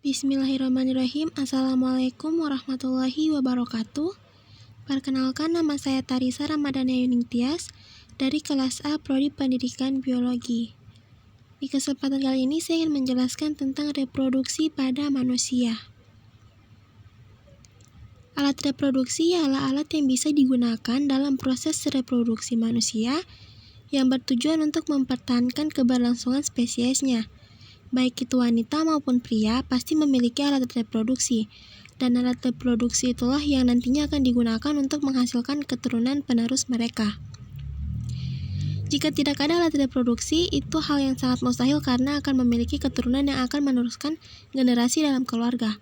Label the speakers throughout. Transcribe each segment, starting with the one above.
Speaker 1: Bismillahirrahmanirrahim. Assalamualaikum warahmatullahi wabarakatuh. Perkenalkan, nama saya Tarisa Ramadhana Yuning Tias dari kelas A Prodi Pendidikan Biologi. Di kesempatan kali ini saya ingin menjelaskan tentang reproduksi pada manusia. Alat reproduksi adalah alat yang bisa digunakan dalam proses reproduksi manusia yang bertujuan untuk mempertahankan keberlangsungan spesiesnya. Baik itu wanita maupun pria pasti memiliki alat reproduksi, dan alat reproduksi itulah yang nantinya akan digunakan untuk menghasilkan keturunan penerus mereka. Jika tidak ada alat reproduksi, itu hal yang sangat mustahil karena akan memiliki keturunan yang akan meneruskan generasi dalam keluarga.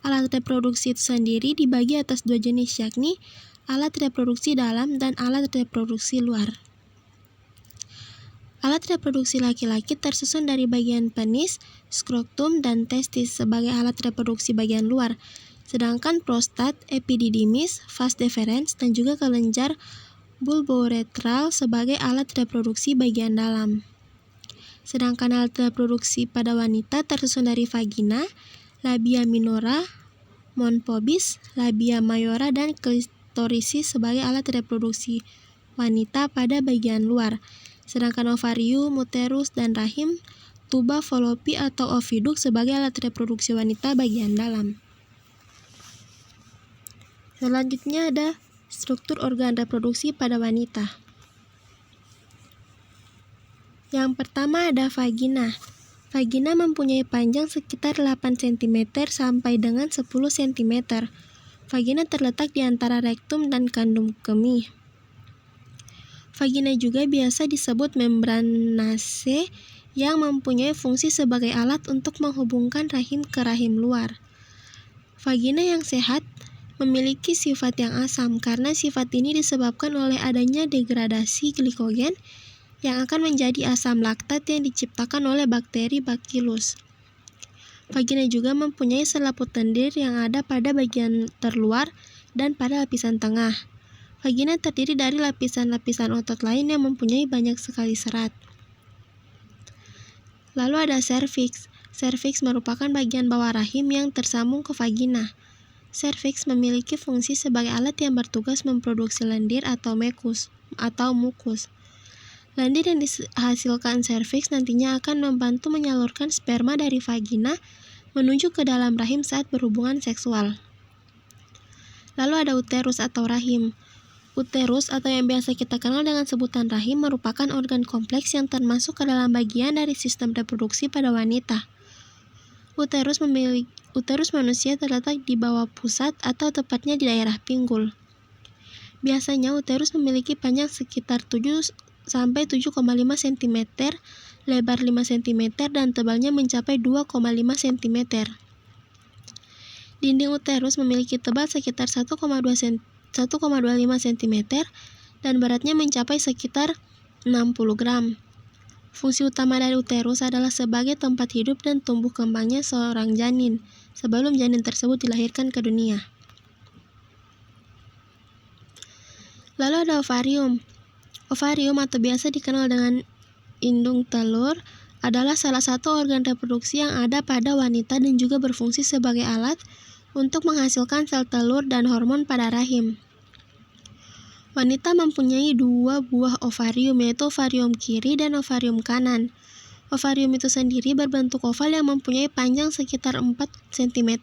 Speaker 1: Alat reproduksi itu sendiri dibagi atas dua jenis, yakni alat reproduksi dalam dan alat reproduksi luar. Alat reproduksi laki-laki tersusun dari bagian penis, skrotum, dan testis sebagai alat reproduksi bagian luar, sedangkan prostat, epididymis, vas deferens, dan juga kelenjar bulbouretral sebagai alat reproduksi bagian dalam. Sedangkan alat reproduksi pada wanita tersusun dari vagina, labia minora, mons pubis, labia majora, dan klitorisis sebagai alat reproduksi wanita pada bagian luar. Sedangkan ovarium, uterus, dan rahim, tuba, falopi, atau oviduk sebagai alat reproduksi wanita bagian dalam. Selanjutnya ada struktur organ reproduksi pada wanita. Yang pertama ada vagina. Vagina mempunyai panjang sekitar 8 cm sampai dengan 10 cm. Vagina terletak di antara rektum dan kandung kemih. Vagina juga biasa disebut membranase yang mempunyai fungsi sebagai alat untuk menghubungkan rahim ke rahim luar. Vagina yang sehat memiliki sifat yang asam karena sifat ini disebabkan oleh adanya degradasi glikogen yang akan menjadi asam laktat yang diciptakan oleh bakteri Bacillus. Vagina juga mempunyai selaput lendir yang ada pada bagian terluar dan pada lapisan tengah. Vagina terdiri dari lapisan-lapisan otot lain yang mempunyai banyak sekali serat. Lalu ada serviks. Serviks merupakan bagian bawah rahim yang tersambung ke vagina. Serviks memiliki fungsi sebagai alat yang bertugas memproduksi lendir atau mukus. Lendir yang dihasilkan serviks nantinya akan membantu menyalurkan sperma dari vagina menuju ke dalam rahim saat berhubungan seksual. Lalu ada uterus atau rahim. Uterus atau yang biasa kita kenal dengan sebutan rahim merupakan organ kompleks yang termasuk ke dalam bagian dari sistem reproduksi pada wanita. Uterus manusia terletak di bawah pusat atau tepatnya di daerah pinggul. Biasanya uterus memiliki panjang sekitar 7 sampai 7,5 cm, lebar 5 cm, dan tebalnya mencapai 2,5 cm. Dinding uterus memiliki tebal sekitar 1,25 cm dan beratnya mencapai sekitar 60 gram. Fungsi utama dari uterus adalah sebagai tempat hidup dan tumbuh kembangnya seorang janin sebelum janin tersebut dilahirkan ke dunia. Lalu ada ovarium. Ovarium atau biasa dikenal dengan indung telur adalah salah satu organ reproduksi yang ada pada wanita dan juga berfungsi sebagai alat untuk menghasilkan sel telur dan hormon pada rahim. Wanita mempunyai 2 buah ovarium, yaitu ovarium kiri dan ovarium kanan. Ovarium itu sendiri berbentuk oval yang mempunyai panjang sekitar 4 cm,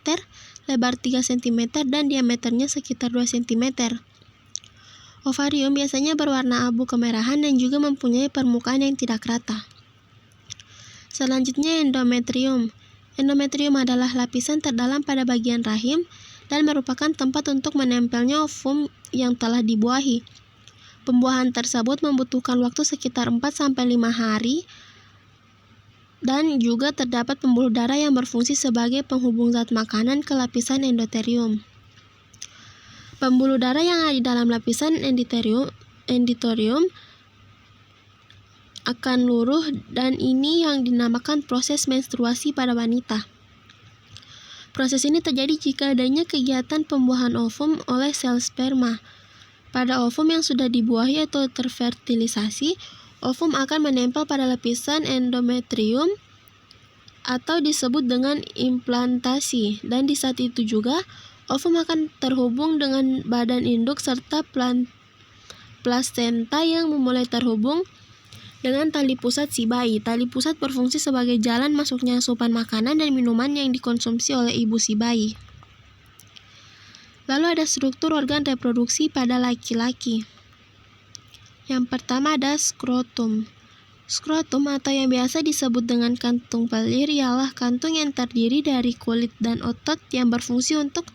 Speaker 1: lebar 3 cm, dan diameternya sekitar 2 cm. Ovarium biasanya berwarna abu kemerahan dan juga mempunyai permukaan yang tidak rata. Selanjutnya endometrium. Endometrium adalah lapisan terdalam pada bagian rahim dan merupakan tempat untuk menempelnya ovum yang telah dibuahi. Pembuahan tersebut membutuhkan waktu sekitar 4-5 hari dan juga terdapat pembuluh darah yang berfungsi sebagai penghubung zat makanan ke lapisan endothelium. Pembuluh darah yang ada di dalam lapisan endothelium akan luruh dan ini yang dinamakan proses menstruasi pada wanita. Proses ini terjadi jika adanya kegiatan pembuahan ovum oleh sel sperma. Pada ovum yang sudah dibuahi atau terfertilisasi, ovum akan menempel pada lapisan endometrium atau disebut dengan implantasi, dan di saat itu juga ovum akan terhubung dengan badan induk serta plasenta yang memulai terhubung dengan tali pusat si bayi. Tali pusat berfungsi sebagai jalan masuknya asupan makanan dan minuman yang dikonsumsi oleh ibu si bayi. Lalu ada struktur organ reproduksi pada laki-laki. Yang pertama ada skrotum. Skrotum atau yang biasa disebut dengan kantung pelir ialah kantung yang terdiri dari kulit dan otot yang berfungsi untuk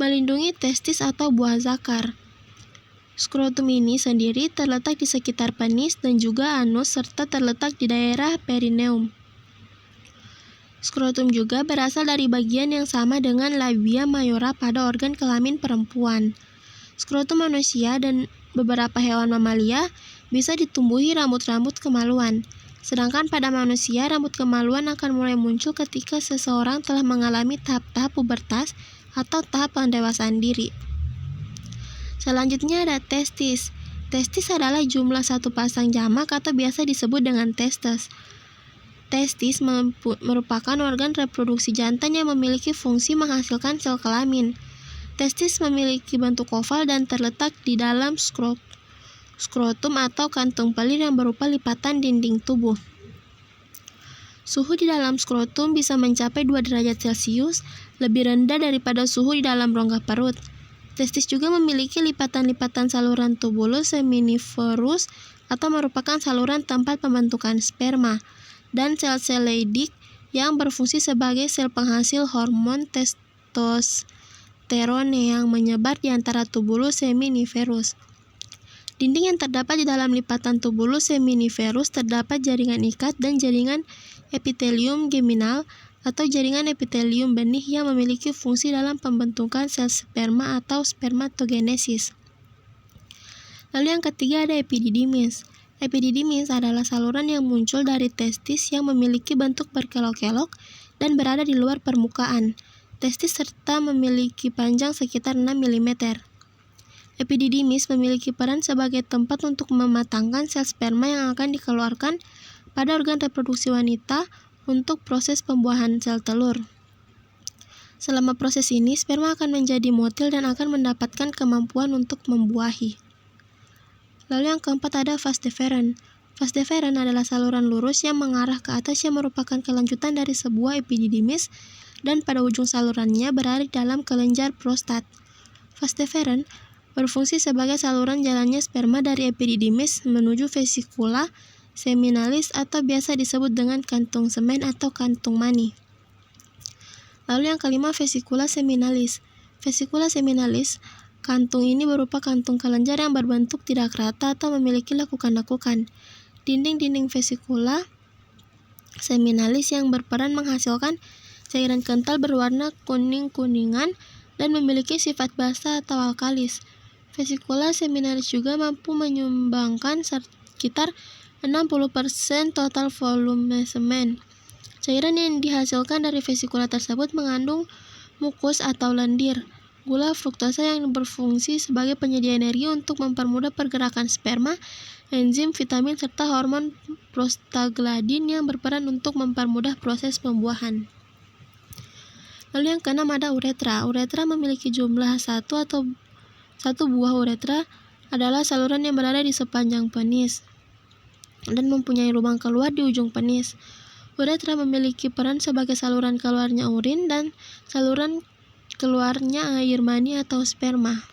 Speaker 1: melindungi testis atau buah zakar. Skrotum ini sendiri terletak di sekitar penis dan juga anus serta terletak di daerah perineum. Skrotum juga berasal dari bagian yang sama dengan labia mayora pada organ kelamin perempuan. Skrotum manusia dan beberapa hewan mamalia bisa ditumbuhi rambut-rambut kemaluan. Sedangkan pada manusia, rambut kemaluan akan mulai muncul ketika seseorang telah mengalami tahap-tahap pubertas atau tahap pendewasaan diri. Selanjutnya ada testis. Testis adalah jumlah satu pasang jamak atau biasa disebut dengan testes. Testis merupakan organ reproduksi jantan yang memiliki fungsi menghasilkan sel kelamin. Testis memiliki bentuk oval dan terletak di dalam skrotum atau kantung pelir yang berupa lipatan dinding tubuh. Suhu di dalam skrotum bisa mencapai 2 derajat Celcius, lebih rendah daripada suhu di dalam rongga perut. Testis juga memiliki lipatan-lipatan saluran tubulus seminiferus atau merupakan saluran tempat pembentukan sperma, dan sel-sel Leydig yang berfungsi sebagai sel penghasil hormon testosterone yang menyebar di antara tubulus seminiferus. Dinding yang terdapat di dalam lipatan tubulus seminiferus terdapat jaringan ikat dan jaringan epitelium geminal atau jaringan epitelium benih yang memiliki fungsi dalam pembentukan sel sperma atau spermatogenesis. Lalu yang ketiga ada epididymis. Epididymis adalah saluran yang muncul dari testis yang memiliki bentuk berkelok-kelok dan berada di luar permukaan testis serta memiliki panjang sekitar 6 mm. Epididymis memiliki peran sebagai tempat untuk mematangkan sel sperma yang akan dikeluarkan pada organ reproduksi wanita untuk proses pembuahan sel telur. Selama proses ini, sperma akan menjadi motil dan akan mendapatkan kemampuan untuk membuahi. Lalu yang keempat ada vas deferens. Vas deferens adalah saluran lurus yang mengarah ke atas yang merupakan kelanjutan dari sebuah epididymis dan pada ujung salurannya berada di dalam kelenjar prostat. Vas deferens berfungsi sebagai saluran jalannya sperma dari epididymis menuju vesikula seminalis atau biasa disebut dengan kantung semen atau kantung mani. Lalu yang kelima vesikula seminalis. Vesikula seminalis, kantung ini berupa kantung kelenjar yang berbentuk tidak rata atau memiliki lekukan-lekukan. Dinding-dinding vesikula seminalis yang berperan menghasilkan cairan kental berwarna kuning-kuningan dan memiliki sifat basa atau alkalis. Vesikula seminalis juga mampu menyumbangkan sekitar 60% total volume semen. Cairan yang dihasilkan dari vesikula tersebut mengandung mukus atau lendir, gula fruktosa yang berfungsi sebagai penyedia energi untuk mempermudah pergerakan sperma, enzim, vitamin, serta hormon prostaglandin yang berperan untuk mempermudah proses pembuahan. Lalu yang keenam ada uretra. Uretra memiliki jumlah satu buah uretra adalah saluran yang berada di sepanjang penis dan mempunyai lubang keluar di ujung penis. Uretra memiliki peran sebagai saluran keluarnya urin dan saluran keluarnya air mani atau sperma.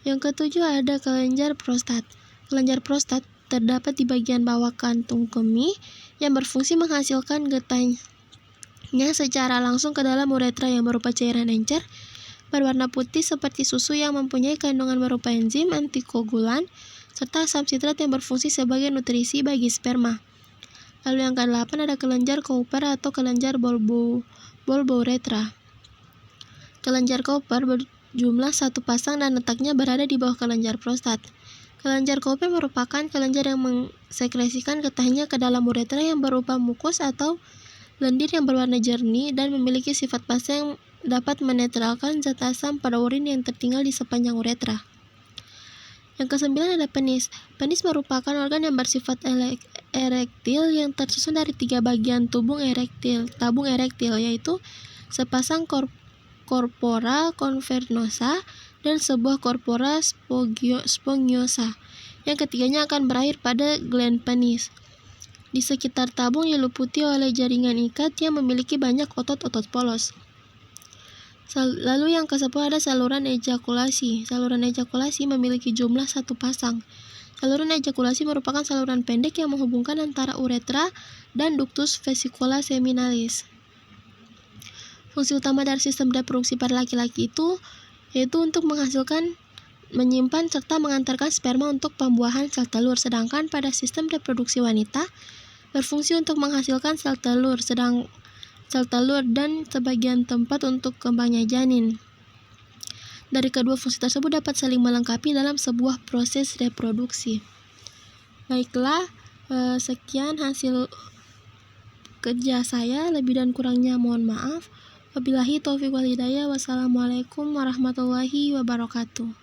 Speaker 1: Yang ketujuh ada kelenjar prostat. Kelenjar prostat terdapat di bagian bawah kantung kemih yang berfungsi menghasilkan getahnya secara langsung ke dalam uretra yang berupa cairan encer berwarna putih seperti susu yang mempunyai kandungan berupa enzim, antikoagulan, serta asam sitrat yang berfungsi sebagai nutrisi bagi sperma. Lalu yang ke-8 ada kelenjar Cowper atau kelenjar bulbouretra. Kelenjar Cowper berjumlah satu pasang dan letaknya berada di bawah kelenjar prostat. Kelenjar Cowper merupakan kelenjar yang mensekresikan getahnya ke dalam uretra yang berupa mukus atau lendir yang berwarna jernih dan memiliki sifat basa yang dapat menetralkan zat asam pada urin yang tertinggal di sepanjang uretra. Yang kesembilan ada penis. Penis merupakan organ yang bersifat erektil yang tersusun dari 3 bagian tabung erektil, yaitu sepasang corpora cavernosa dan sebuah corpora spongiosa. Yang ketiganya akan berakhir pada gland penis. Di sekitar tabung diliputi oleh jaringan ikat yang memiliki banyak otot-otot polos. Lalu yang ke-10 ada saluran ejakulasi. Saluran ejakulasi memiliki jumlah 1 pasang. Saluran ejakulasi merupakan saluran pendek yang menghubungkan antara uretra dan ductus vesicula seminalis. Fungsi utama dari sistem reproduksi pada laki-laki itu yaitu untuk menghasilkan, menyimpan, serta mengantarkan sperma untuk pembuahan sel telur. Sedangkan pada sistem reproduksi wanita berfungsi untuk menghasilkan sel telur dan sebagian tempat untuk kembangnya janin. Dari kedua fungsi tersebut dapat saling melengkapi dalam sebuah proses reproduksi. Baiklah, sekian hasil kerja saya. Lebih dan kurangnya mohon maaf. Wabillahi taufiq wal hidayah. Wassalamualaikum warahmatullahi wabarakatuh.